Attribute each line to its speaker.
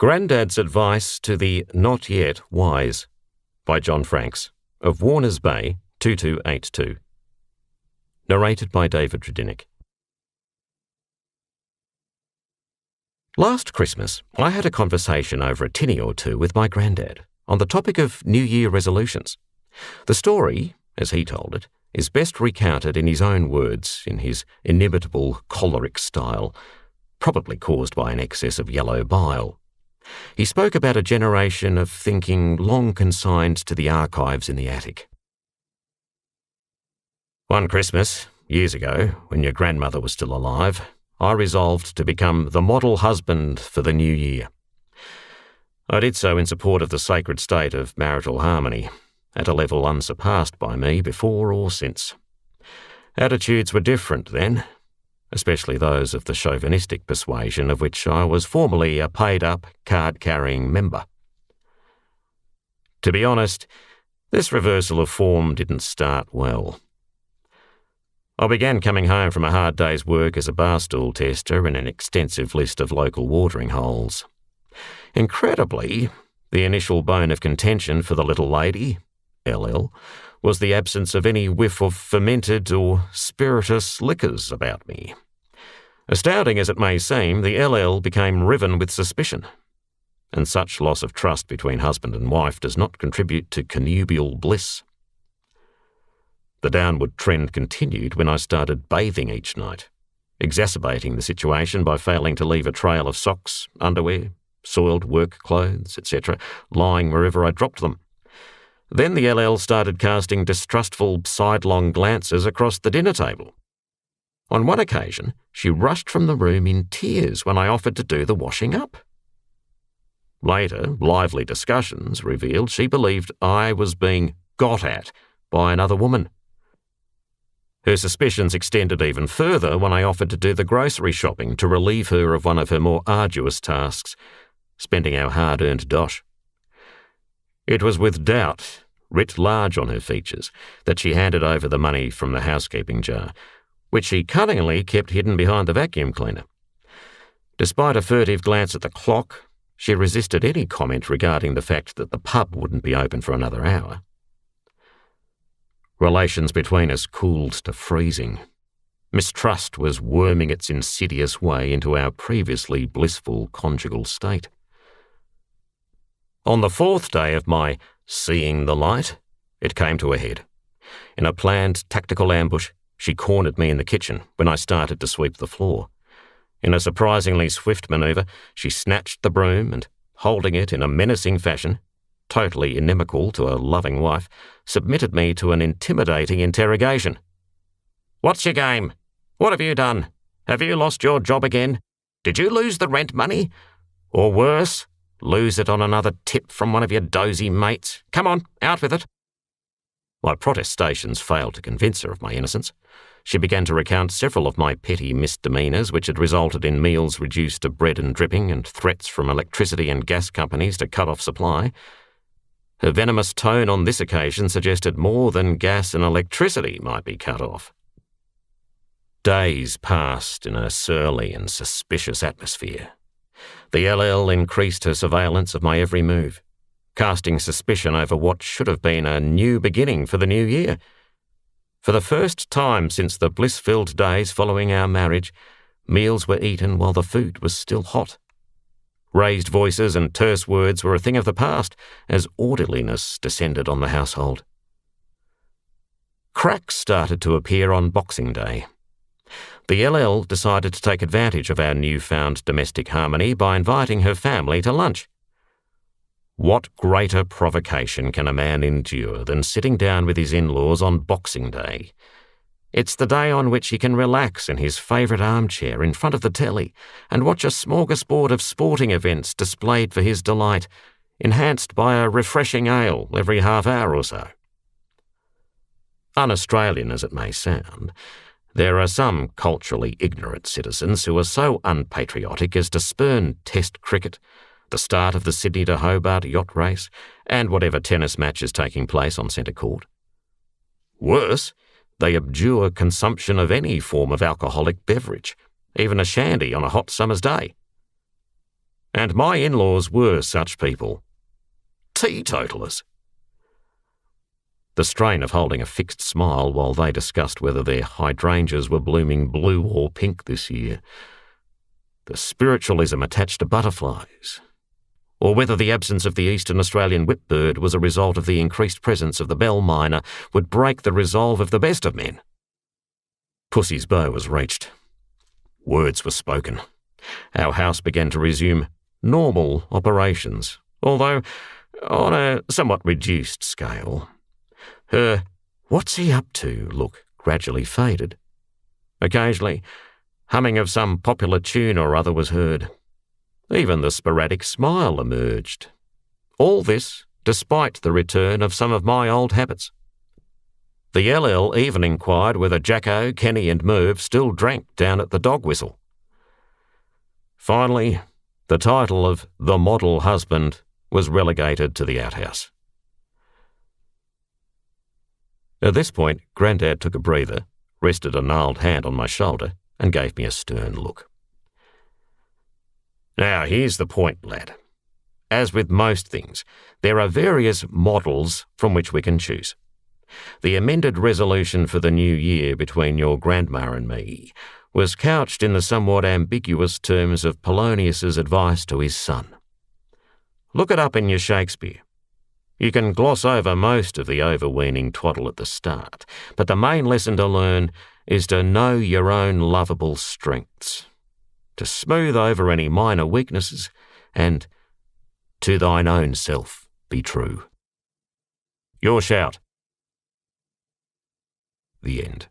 Speaker 1: Grandad's Advice to the Not Yet Wise by John Franks of Warners Bay, 2282. Narrated by David Tredinnick. Last Christmas, I had a conversation over a tinny or two with my granddad on the topic of New Year resolutions. The story, as he told it, is best recounted in his own words, in his inimitable choleric style, probably caused by an excess of yellow bile. He spoke about a generation of thinking long consigned to the archives in the attic. One Christmas, years ago, when your grandmother was still alive, I resolved to become the model husband for the new year. I did so in support of the sacred state of marital harmony, at a level unsurpassed by me before or since. Attitudes were different then, especially those of the chauvinistic persuasion of which I was formerly a paid-up, card-carrying member. To be honest, this reversal of form didn't start well. I began coming home from a hard day's work as a barstool tester in an extensive list of local watering holes. Incredibly, the initial bone of contention for the little lady, LL, was the absence of any whiff of fermented or spirituous liquors about me. Astounding as it may seem, the LL became riven with suspicion, and such loss of trust between husband and wife does not contribute to connubial bliss. The downward trend continued when I started bathing each night, exacerbating the situation by failing to leave a trail of socks, underwear, soiled work clothes, etc., lying wherever I dropped them. Then the LL started casting distrustful sidelong glances across the dinner table. On one occasion, she rushed from the room in tears when I offered to do the washing up. Later, lively discussions revealed she believed I was being got at by another woman. Her suspicions extended even further when I offered to do the grocery shopping to relieve her of one of her more arduous tasks, spending our hard-earned dosh. It was with doubt, writ large on her features, that she handed over the money from the housekeeping jar, which she cunningly kept hidden behind the vacuum cleaner. Despite a furtive glance at the clock, she resisted any comment regarding the fact that the pub wouldn't be open for another hour. Relations between us cooled to freezing. Mistrust was worming its insidious way into our previously blissful conjugal state. On the fourth day of my seeing the light, it came to a head. In a planned tactical ambush, she cornered me in the kitchen when I started to sweep the floor. In a surprisingly swift manoeuvre, she snatched the broom and, holding it in a menacing fashion, totally inimical to a loving wife, submitted me to an intimidating interrogation. "What's your game? What have you done? Have you lost your job again? Did you lose the rent money? Or worse, lose it on another tip from one of your dozy mates? Come on, out with it." My protestations failed to convince her of my innocence. She began to recount several of my petty misdemeanours which had resulted in meals reduced to bread and dripping and threats from electricity and gas companies to cut off supply. Her venomous tone on this occasion suggested more than gas and electricity might be cut off. Days passed in a surly and suspicious atmosphere. The LL increased her surveillance of my every move, casting suspicion over what should have been a new beginning for the new year. For the first time since the bliss-filled days following our marriage, meals were eaten while the food was still hot. Raised voices and terse words were a thing of the past as orderliness descended on the household. Cracks started to appear on Boxing Day. The LL decided to take advantage of our newfound domestic harmony by inviting her family to lunch. What greater provocation can a man endure than sitting down with his in-laws on Boxing Day? It's the day on which he can relax in his favourite armchair in front of the telly and watch a smorgasbord of sporting events displayed for his delight, enhanced by a refreshing ale every half hour or so. Un-Australian as it may sound, there are some culturally ignorant citizens who are so unpatriotic as to spurn Test cricket, the start of the Sydney to Hobart yacht race, and whatever tennis match is taking place on centre court. Worse, they abjure consumption of any form of alcoholic beverage, even a shandy on a hot summer's day. And my in-laws were such people. Teetotalers. The strain of holding a fixed smile while they discussed whether their hydrangeas were blooming blue or pink this year. The spiritualism attached to butterflies. Or whether the absence of the Eastern Australian whipbird was a result of the increased presence of the bell miner would break the resolve of the best of men. Pussy's bow was reached. Words were spoken. Our house began to resume normal operations, although on a somewhat reduced scale. Her "what's he up to" look gradually faded. Occasionally, humming of some popular tune or other was heard. Even the sporadic smile emerged. All this despite the return of some of my old habits. The LL even inquired whether Jacko, Kenny and Merv still drank down at the dog whistle. Finally, the title of the model husband was relegated to the outhouse. At this point, Grandad took a breather, rested a gnarled hand on my shoulder, and gave me a stern look. Now, here's the point, lad. As with most things, there are various models from which we can choose. The amended resolution for the new year between your grandma and me was couched in the somewhat ambiguous terms of Polonius's advice to his son. Look it up in your Shakespeare. You can gloss over most of the overweening twaddle at the start, but the main lesson to learn is to know your own lovable strengths, to smooth over any minor weaknesses, and to thine own self be true. Your shout. The end.